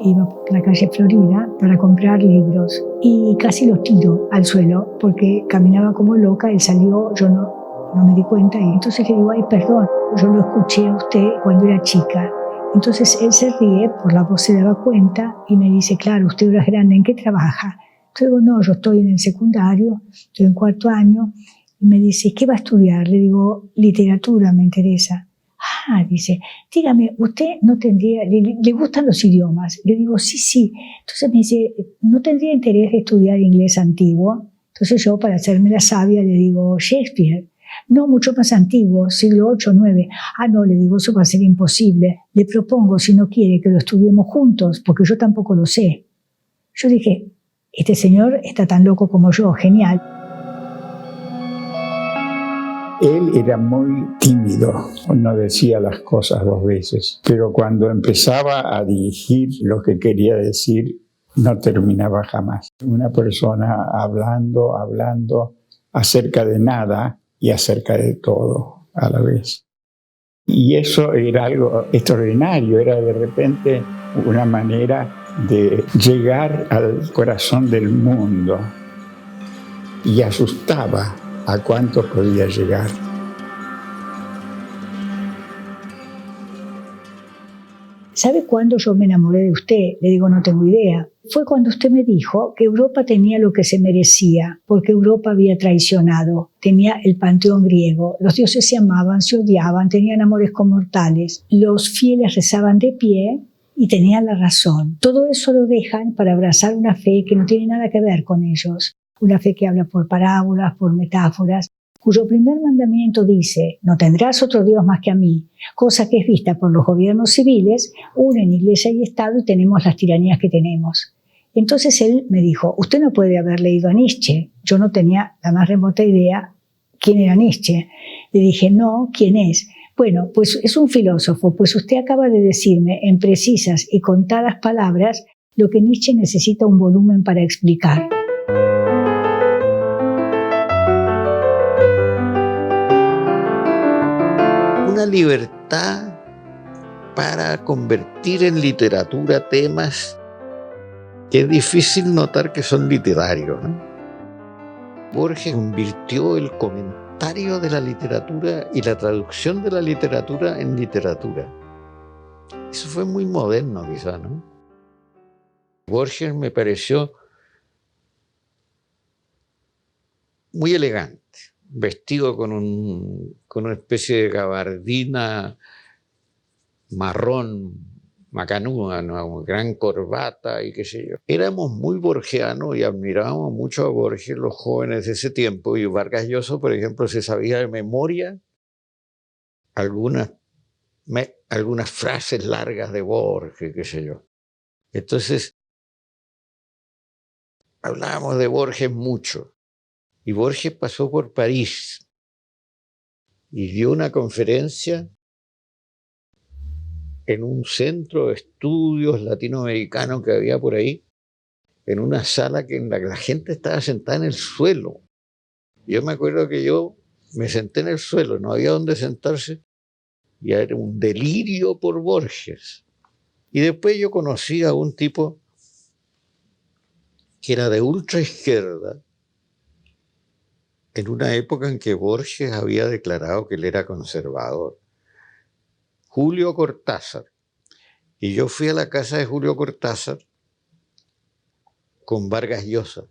iba por la calle Florida para comprar libros y casi los tiro al suelo porque caminaba como loca. Él salió, yo no me di cuenta y entonces le digo, ay, perdón, yo lo escuché a usted cuando era chica. Entonces él se ríe, por la voz se daba cuenta y me dice, claro, usted ahora es grande, ¿en qué trabaja? Entonces digo, no, yo estoy en el secundario, estoy en 4º año. Y me dice, ¿qué va a estudiar? Le digo, literatura, me interesa. Ah, dice, dígame, ¿usted no tendría, le gustan los idiomas? Le digo, sí. Entonces me dice, ¿no tendría interés de estudiar inglés antiguo? Entonces yo, para hacerme la sabia, le digo, Shakespeare. No, mucho más antiguo, siglo VIII, IX. Ah, no, le digo, eso va a ser imposible. Le propongo, si no quiere, que lo estudiemos juntos, porque yo tampoco lo sé. Yo dije, este señor está tan loco como yo, genial. Él era muy tímido, no decía las cosas 2 veces, pero cuando empezaba a dirigir lo que quería decir, no terminaba jamás. Una persona hablando acerca de nada y acerca de todo a la vez. Y eso era algo extraordinario, era de repente una manera de llegar al corazón del mundo y asustaba a cuánto podía llegar. ¿Sabe cuándo yo me enamoré de usted? Le digo, no tengo idea. Fue cuando usted me dijo que Europa tenía lo que se merecía, porque Europa había traicionado. Tenía el panteón griego, los dioses se amaban, se odiaban, tenían amores conmortales. Los fieles rezaban de pie y tenían la razón. Todo eso lo dejan para abrazar una fe que no tiene nada que ver con ellos. Una fe que habla por parábolas, por metáforas, cuyo primer mandamiento dice, no tendrás otro Dios más que a mí, cosa que es vista por los gobiernos civiles, unen Iglesia y Estado y tenemos las tiranías que tenemos. Entonces él me dijo, usted no puede haber leído a Nietzsche. Yo no tenía la más remota idea quién era Nietzsche. Le dije, no, ¿quién es? Bueno, pues es un filósofo, pues usted acaba de decirme en precisas y contadas palabras lo que Nietzsche necesita un volumen para explicar. Una libertad para convertir en literatura temas que es difícil notar que son literarios, ¿no? Borges convirtió el comentario de la literatura y la traducción de la literatura en literatura. Eso fue muy moderno, quizá, ¿no? Borges me pareció muy elegante, vestido con una especie de gabardina marrón, macanuda, ¿no? Gran corbata y qué sé yo. Éramos muy borgianos y admirábamos mucho a Borges, los jóvenes de ese tiempo, y Vargas Llosa, por ejemplo, se sabía de memoria algunas frases largas de Borges, qué sé yo. Entonces, hablábamos de Borges mucho. Y Borges pasó por París y dio una conferencia en un centro de estudios latinoamericanos que había por ahí, en una sala en la que la gente estaba sentada en el suelo. Yo me acuerdo que yo me senté en el suelo, no había dónde sentarse, y era un delirio por Borges. Y después yo conocí a un tipo que era de ultra izquierda, en una época en que Borges había declarado que él era conservador. Julio Cortázar. Y yo fui a la casa de Julio Cortázar con Vargas Llosa,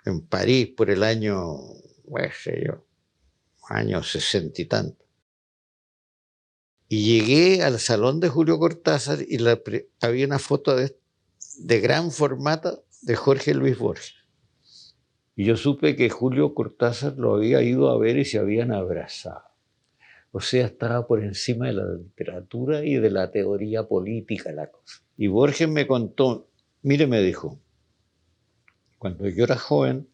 en París, por el año, no sé yo, años 60 y tanto. Y llegué al salón de Julio Cortázar y había una foto de gran formato de Jorge Luis Borges. Y yo supe que Julio Cortázar lo había ido a ver y se habían abrazado. O sea, estaba por encima de la literatura y de la teoría política la cosa. Y Borges me contó, mire, me dijo, cuando yo era joven,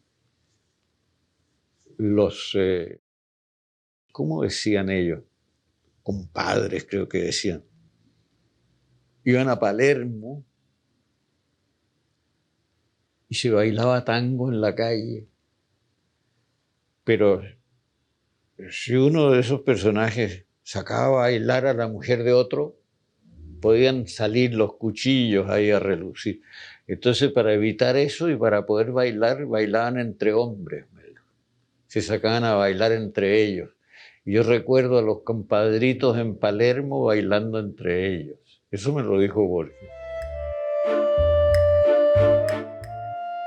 ¿cómo decían ellos? Compadres, creo que decían. Iban a Palermo y se bailaba tango en la calle. Pero si uno de esos personajes sacaba a bailar a la mujer de otro, podían salir los cuchillos ahí a relucir. Entonces, para evitar eso y para poder bailar, bailaban entre hombres. Se sacaban a bailar entre ellos. Y yo recuerdo a los compadritos en Palermo bailando entre ellos. Eso me lo dijo Borges.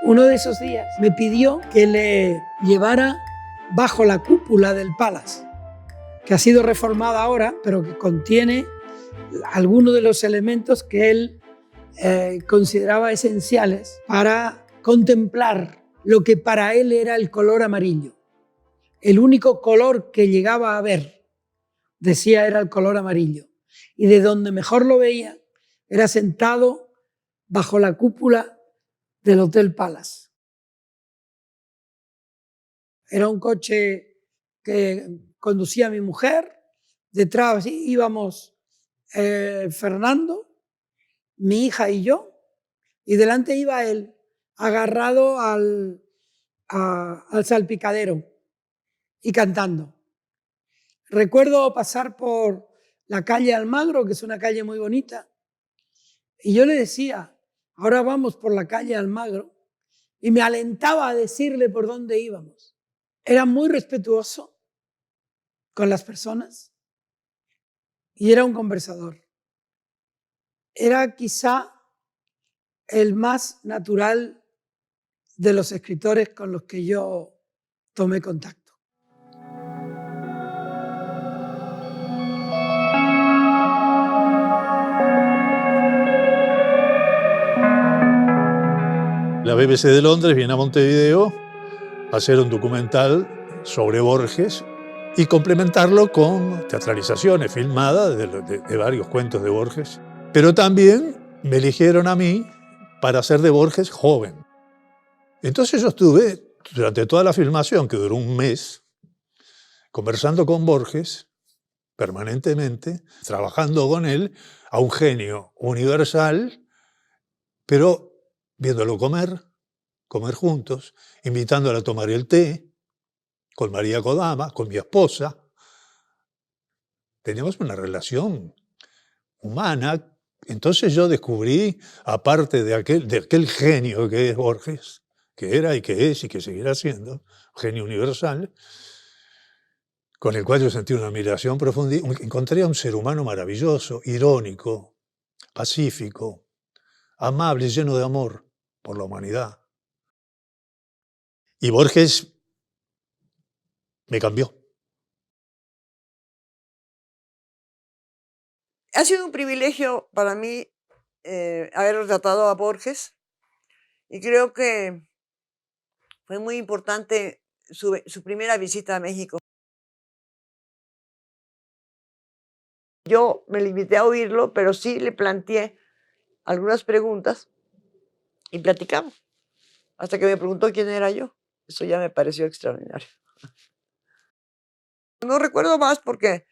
Uno de esos días me pidió que le llevara bajo la cúpula del Palace, que ha sido reformada ahora, pero que contiene algunos de los elementos que él consideraba esenciales para contemplar lo que para él era el color amarillo. El único color que llegaba a ver, decía, era el color amarillo. Y de donde mejor lo veía era sentado bajo la cúpula del Hotel Palace. Era un coche que conducía mi mujer, detrás íbamos Fernando, mi hija y yo, y delante iba él, agarrado al salpicadero y cantando. Recuerdo pasar por la calle Almagro, que es una calle muy bonita, y yo le decía, ahora vamos por la calle Almagro, y me alentaba a decirle por dónde íbamos. Era muy respetuoso con las personas y era un conversador. Era quizá el más natural de los escritores con los que yo tomé contacto. La BBC de Londres viene a Montevideo a hacer un documental sobre Borges y complementarlo con teatralizaciones filmadas de varios cuentos de Borges. Pero también me eligieron a mí para hacer de Borges joven. Entonces yo estuve durante toda la filmación, que duró un mes, conversando con Borges permanentemente, trabajando con él, a un genio universal, pero viéndolo comer juntos, invitándolo a tomar el té, con María Kodama, con mi esposa. Teníamos una relación humana. Entonces yo descubrí, aparte de aquel genio que es Borges, que era y que es y que seguirá siendo, genio universal, con el cual yo sentí una admiración profunda, encontré a un ser humano maravilloso, irónico, pacífico, amable, lleno de amor por la humanidad. Y Borges me cambió. Ha sido un privilegio para mí haber retratado a Borges y creo que fue muy importante su primera visita a México. Yo me limité a oírlo, pero sí le planteé algunas preguntas y platicamos. Hasta que me preguntó quién era yo. Eso ya me pareció extraordinario. No recuerdo más porque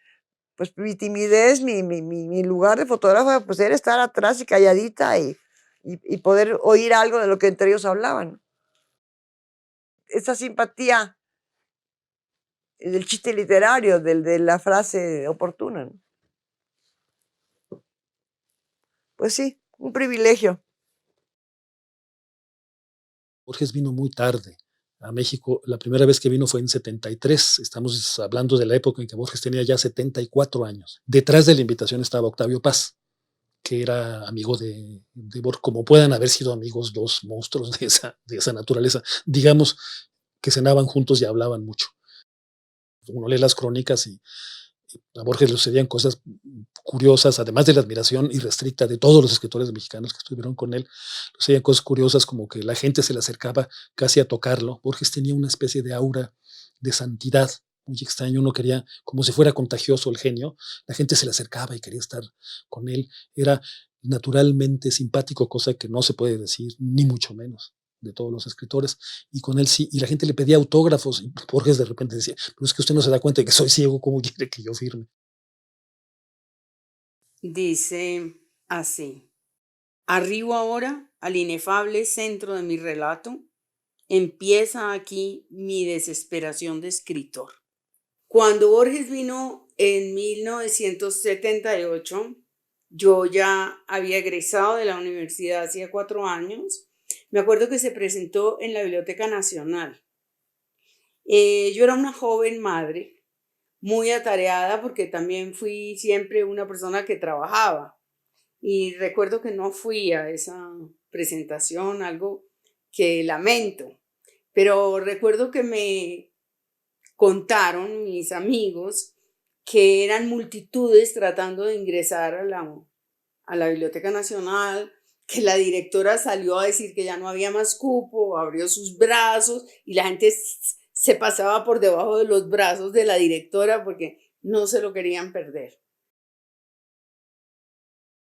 pues mi timidez, mi lugar de fotógrafa, pues era estar atrás y calladita y poder oír algo de lo que entre ellos hablaban. Esa simpatía del chiste literario, de la frase oportuna, ¿no? Pues sí, un privilegio. Borges vino muy tarde a México. La primera vez que vino fue en 73. Estamos hablando de la época en que Borges tenía ya 74 años. Detrás de la invitación estaba Octavio Paz, que era amigo de Borges, como puedan haber sido amigos dos monstruos de esa naturaleza. Digamos que cenaban juntos y hablaban mucho. Uno lee las crónicas y a Borges le sucedían cosas curiosas, además de la admiración irrestricta de todos los escritores mexicanos que estuvieron con él. Le sucedían cosas curiosas como que la gente se le acercaba casi a tocarlo. Borges tenía una especie de aura de santidad muy extraño. Uno quería, como si fuera contagioso el genio, la gente se le acercaba y quería estar con él. Era naturalmente simpático, cosa que no se puede decir, ni mucho menos, de todos los escritores, y con él sí, y la gente le pedía autógrafos, y Borges de repente decía, pero es que usted no se da cuenta de que soy ciego, ¿cómo quiere que yo firme? Dice así: arribo ahora al inefable centro de mi relato. Empieza aquí mi desesperación de escritor. Cuando Borges vino en 1978, Yo ya había egresado de la universidad hacía 4 años. Me acuerdo que se presentó en la Biblioteca Nacional. Yo era una joven madre, muy atareada porque también fui siempre una persona que trabajaba. Y recuerdo que no fui a esa presentación, algo que lamento. Pero recuerdo que me contaron mis amigos que eran multitudes tratando de ingresar a la Biblioteca Nacional, que la directora salió a decir que ya no había más cupo, abrió sus brazos y la gente se pasaba por debajo de los brazos de la directora porque no se lo querían perder.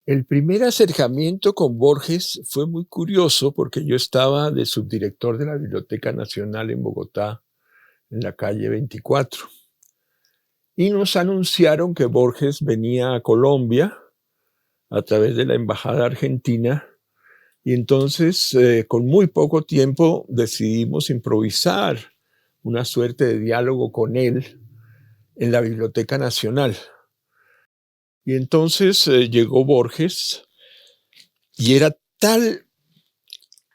El primer acercamiento con Borges fue muy curioso porque yo estaba de subdirector de la Biblioteca Nacional en Bogotá, en la calle 24. Y nos anunciaron que Borges venía a Colombia a través de la Embajada Argentina. Y entonces, con muy poco tiempo, decidimos improvisar una suerte de diálogo con él en la Biblioteca Nacional. Y entonces llegó Borges y era tal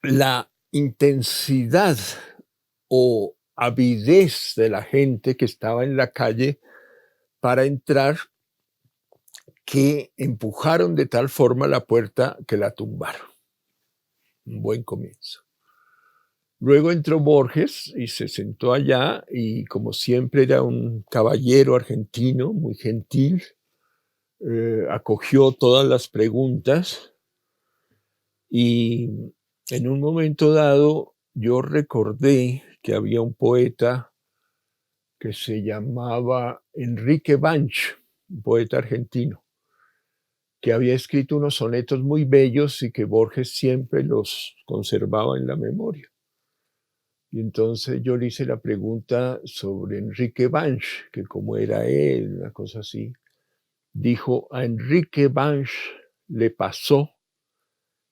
la intensidad o avidez de la gente que estaba en la calle para entrar que empujaron de tal forma la puerta que la tumbaron. Un buen comienzo. Luego entró Borges y se sentó allá y como siempre era un caballero argentino, muy gentil, acogió todas las preguntas y en un momento dado yo recordé que había un poeta que se llamaba Enrique Banch, un poeta argentino, que había escrito unos sonetos muy bellos y que Borges siempre los conservaba en la memoria. Y entonces yo le hice la pregunta sobre Enrique Banch, que como era él, una cosa así. Dijo, a Enrique Banch le pasó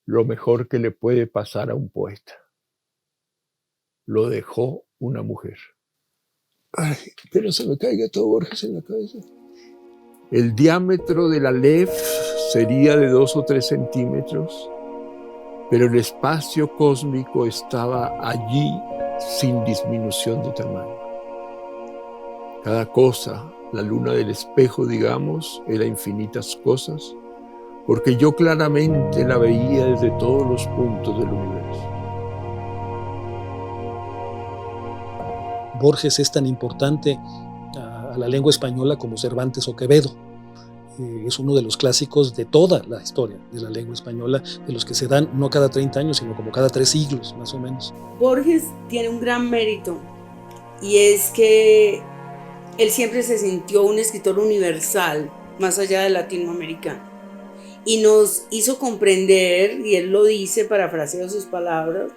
lo mejor que le puede pasar a un poeta. Lo dejó una mujer. Ay, pero se me caiga todo Borges en la cabeza. El diámetro de la LEF sería de 2 o 3 centímetros, pero el espacio cósmico estaba allí sin disminución de tamaño. Cada cosa, la luna del espejo, digamos, era infinitas cosas, porque yo claramente la veía desde todos los puntos del universo. Borges es tan importante a la lengua española como Cervantes o Quevedo. Es uno de los clásicos de toda la historia de la lengua española, de los que se dan no cada 30 años, sino como cada 3 siglos, más o menos. Borges tiene un gran mérito y es que él siempre se sintió un escritor universal, más allá de latinoamericano. Y nos hizo comprender, y él lo dice, parafraseo sus palabras,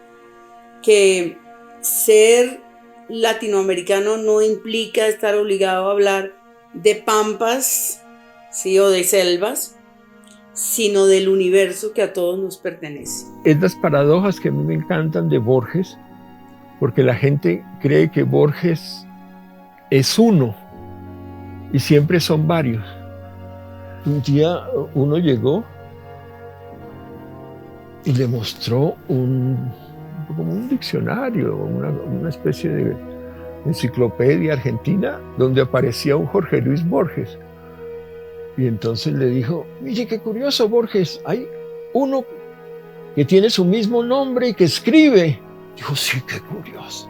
que ser latinoamericano no implica estar obligado a hablar de pampas, ¿sí?, o de selvas, sino del universo que a todos nos pertenece. Es las paradojas que a mí me encantan de Borges, porque la gente cree que Borges es uno y siempre son varios. Un día uno llegó y le mostró como un diccionario, una especie de enciclopedia argentina donde aparecía un Jorge Luis Borges. Y entonces le dijo, mire qué curioso, Borges, hay uno que tiene su mismo nombre y que escribe. Dijo, sí, qué curioso.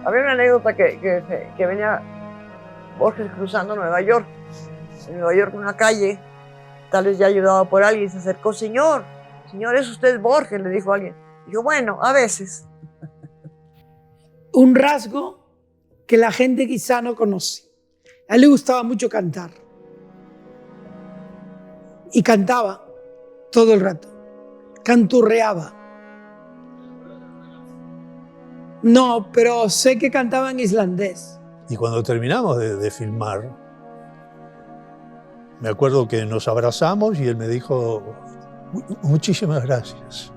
Había una anécdota que venía Borges cruzando Nueva York. En Nueva York, una calle, tal vez ya ayudado por alguien, se acercó, señor, ¿es usted Borges?, le dijo alguien. Dijo, bueno, a veces. Un rasgo que la gente quizá no conoce. A él le gustaba mucho cantar. Y cantaba todo el rato. Canturreaba. No, pero sé que cantaba en islandés. Y cuando terminamos de filmar, me acuerdo que nos abrazamos y él me dijo, muchísimas gracias,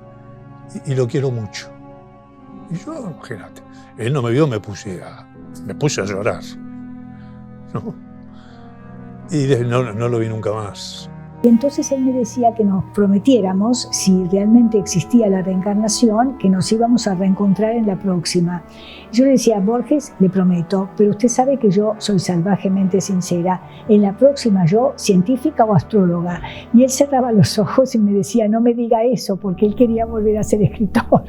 y lo quiero mucho. Y yo, imagínate, él no me vio, me puse a llorar, ¿no? Y no lo vi nunca más. Y entonces él me decía que nos prometiéramos, si realmente existía la reencarnación, que nos íbamos a reencontrar en la próxima. Yo le decía, Borges, le prometo, pero usted sabe que yo soy salvajemente sincera. En la próxima yo, científica o astróloga. Y él cerraba los ojos y me decía, no me diga eso, porque él quería volver a ser escritor.